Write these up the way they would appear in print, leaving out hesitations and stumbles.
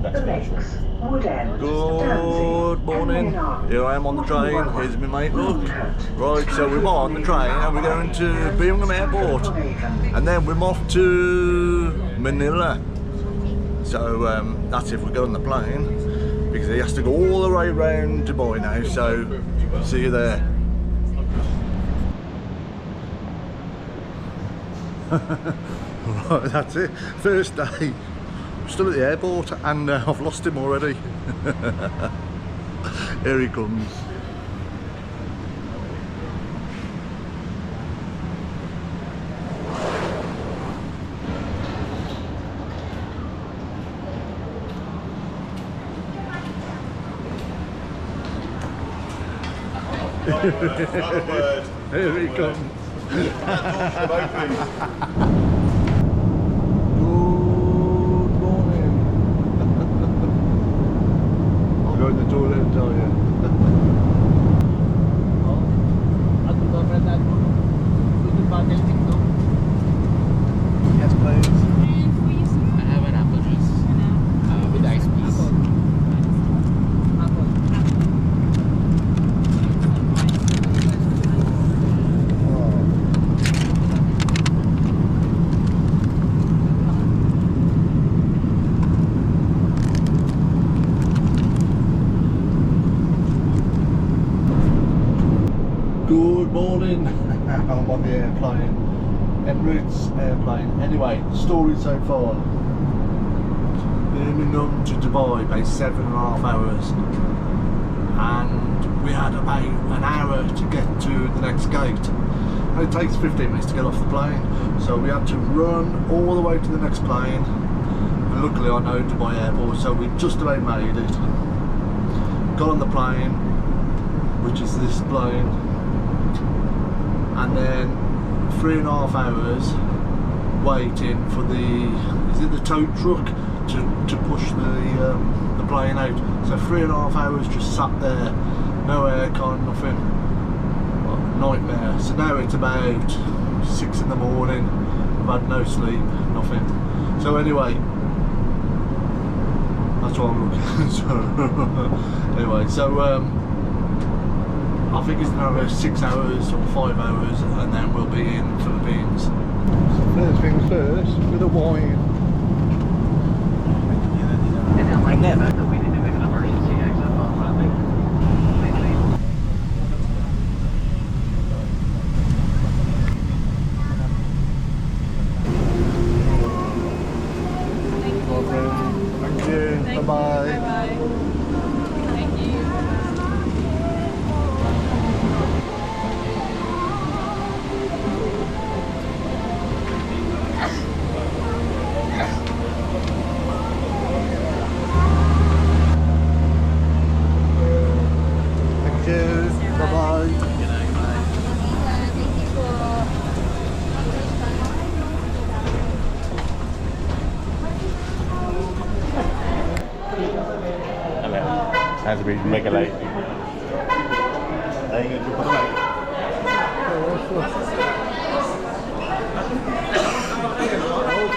Good morning. Here I am on the train. Here's my mate, look. Right, so we're on the train and we're going to Birmingham Airport. And then we're off to Manila. So that's if we go on the plane. Because he has to go all the way around Dubai now. So see you there. Right, that's it. First day. Still at the airport and I've lost him already. Here he comes. Here he comes. Go in the toilet and tell you. Yes, please. I have an apple juice with ice, please. Good morning. I'm on the airplane, Emirates airplane. Anyway, story so far. Birmingham to Dubai by 7.5 hours, and we had about an hour to get to the next gate. And it takes 15 minutes to get off the plane, so we had to run all the way to the next plane. And luckily, I know Dubai airport, so we just about made it. Got on the plane, which is this plane. And then 3.5 hours waiting for the tow truck to push the plane out. So 3.5 hours just sat there, no aircon, nothing. Well, nightmare. So now it's about 6 in the morning. I've had no sleep, nothing. So anyway, that's what I'm looking. So anyway, so I think it's another 6 hours or 5 hours and then we'll be in Philippines. So first things first, with a wine. I never that we didn't do an emergency exit on runway. Thank you. Bye-bye. Thank you. Bye-bye. Hello. Has to be mega late.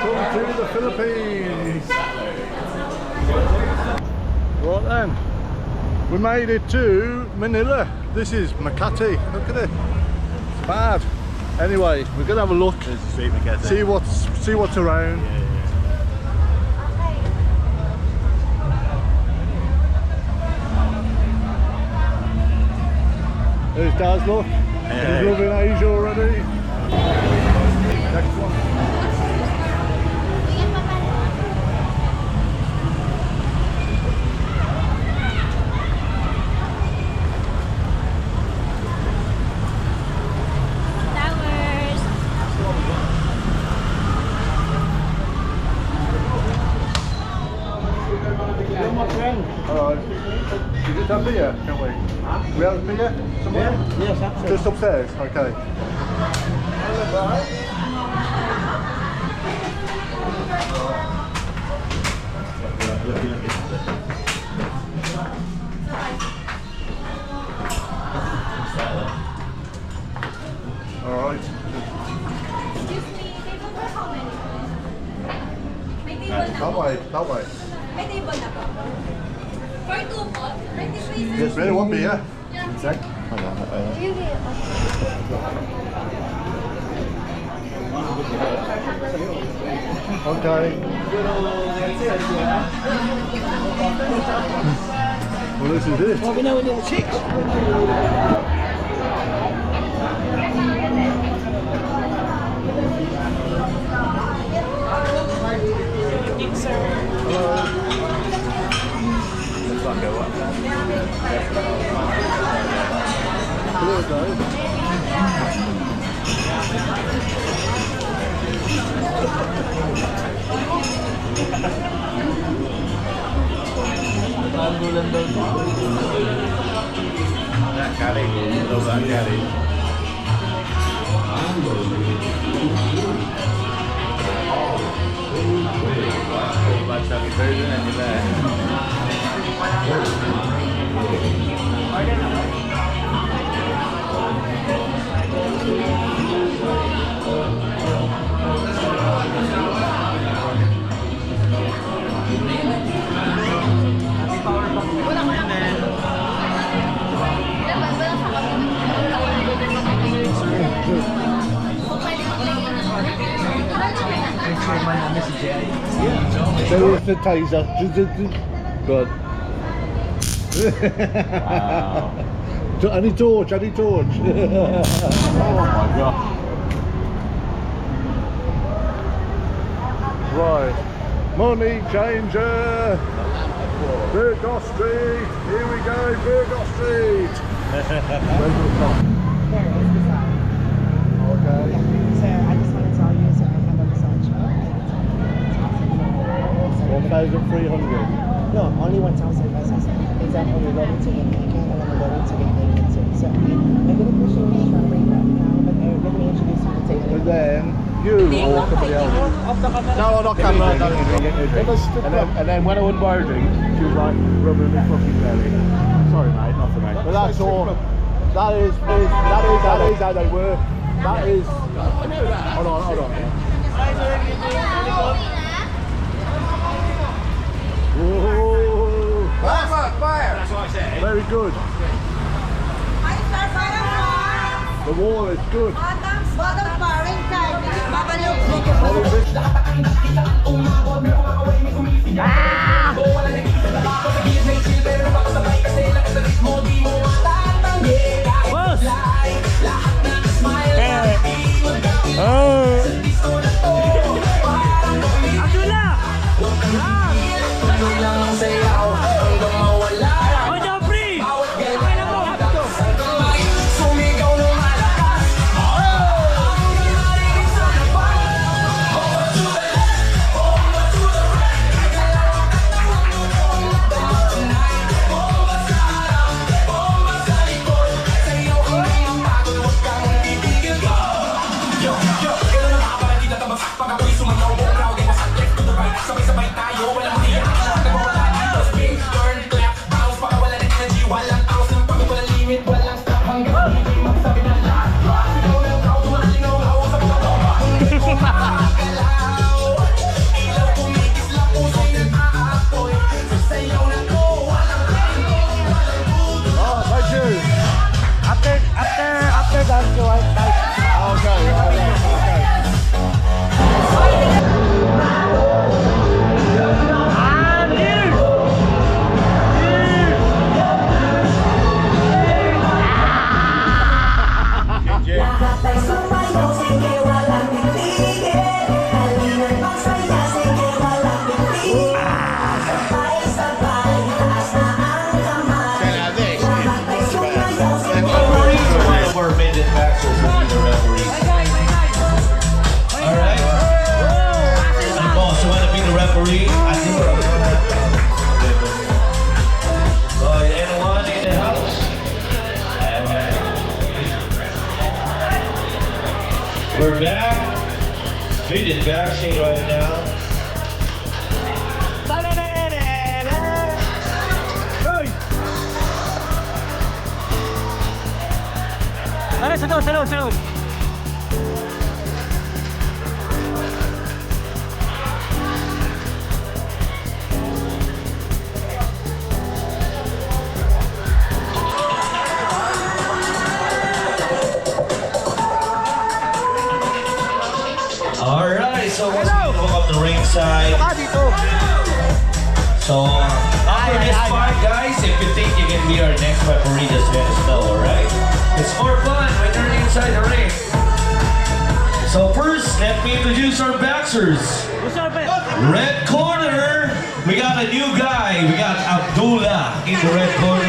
Welcome to the Philippines. Right then, we made it to Manila. This is Makati. Look at it. It's bad. Anyway, we're gonna have a look. There's the street Makati. See what's around. Yeah. There's Daz, look. Hey. He's loving Asia already. Next one. Alright. Is it up here? Can we? We have beer somewhere? Yes, absolutely. Just upstairs? Okay. Alright. That way, that way. May table na po. For two po, 23. Yes, ready, one beer. Yeah. Sec. Okay. Well, this is it. Well, we know we're doing the chicks. Hello, guys. Nanggulan daw. Galing. Daw ba galing? Basta kita na nila. There is the taser. Good. Wow. Any torch, any torch. Oh my god. Right. Money changer. Burgos Street. Here we go, Burgos Street. Okay. So I just want to tell you, so I have a massage. 1,300. No, only 1,000 pesos. It's that when you're ready to get naked and when you're ready to get naked too. So I'm going to push you in front of right now, but let me introduce you to Taylor. And then you or somebody else. Off the camera. No, not camera. And then when I went birding, she was like rubbing me fucking belly. Sorry, mate, not for me. But that's all. That is how they work. That is. Hold on. Whoa. Fire! That's what I said. Very good. The wall is good. We're back. Midget vaccine right now. Salud. inside. So, after this fight, guys, if you think you can be our next referee, just let us know, alright? It's more fun when you're inside the ring. So first, let me introduce our boxers. Red corner, we got a new guy. We got Abdullah in the red corner.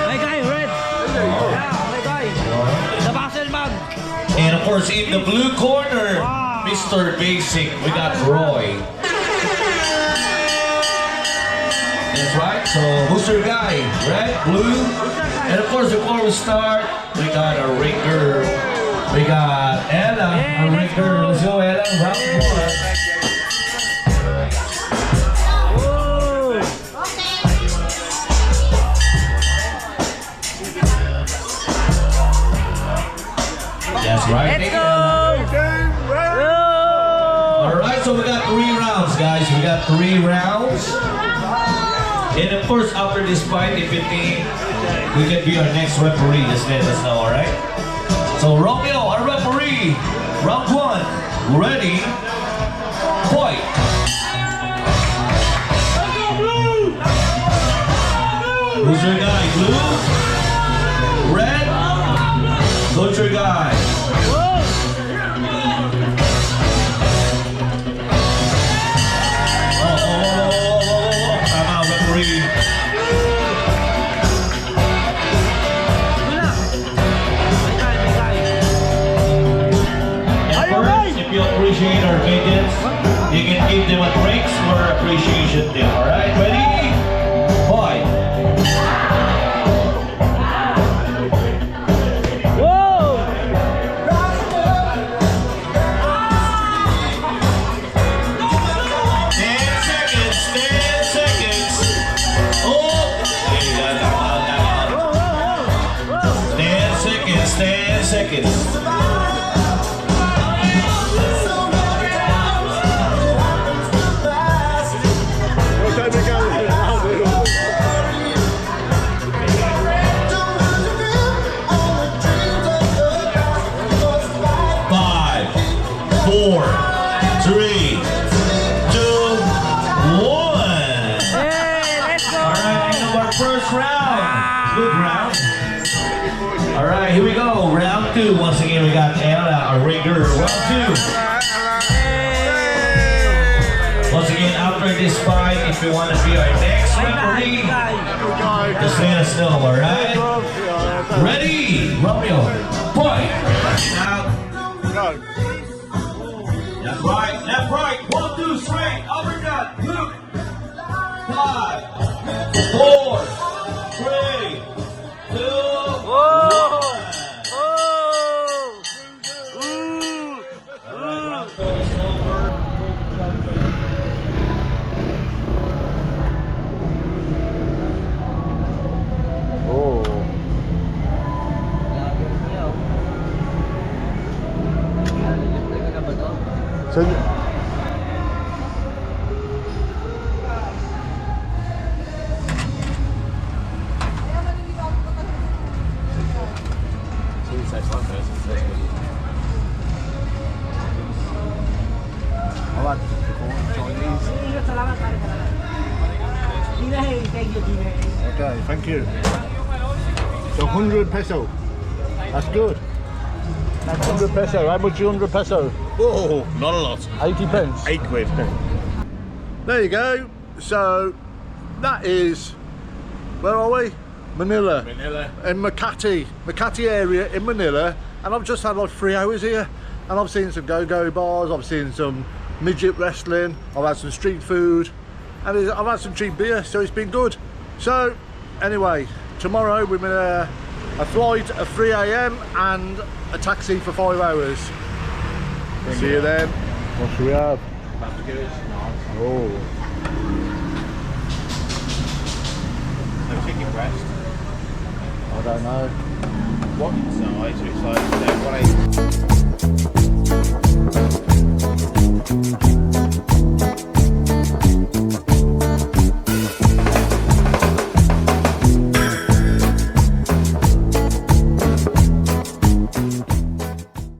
My guy, red. Yeah, my guy. The boxer man. And of course, in the blue corner, Mr. Basic, we got Roy. That's right, so who's your guy? Red, blue, and of course before we start, we got a ringer. We got Ella, a ringer. Let's go, Ella. Round one. That's right. Let's go! Alright, so we got 3 rounds, guys. We got 3 rounds. And of course, after this fight, if you think we can be our next referee, just let us know, alright? So, Romeo, our referee, round 1, ready, fight! Who's your guy? Blue? Red? Who's your guy? If you appreciate our midgets, you can give them a drink for appreciation there, alright? Ready? Fight! Whoa! 10 seconds, 10 seconds. Oh! 10 seconds, 10 seconds. Alright, here we go. Round 2. Once again, we got Ella, our ringer. Round 2. Once again, after this fight, if you want to be our next referee, just let us know, alright? Ready? Romeo, fight! Out. Left, right, left, right. 1, 2, straight. Uppercut. Hook. 5, 4, 3, 2, So, okay, thank you. So 100 peso. That's good. That's 100 peso. How much is 100 peso? Oh, not a lot. 80 pence. 8 quid. There you go. So that is, where are we? Manila. Manila. In Makati area in Manila. And I've just had like 3 hours here. And I've seen some go-go bars, I've seen some midget wrestling, I've had some street food, and I've had some cheap beer, so it's been good. So anyway, tomorrow we're gonna a flight at 3 AM and a taxi for 5 hours. See you then. What should we have? Oh. No chicken breast. I don't know. What size? Which size? 180.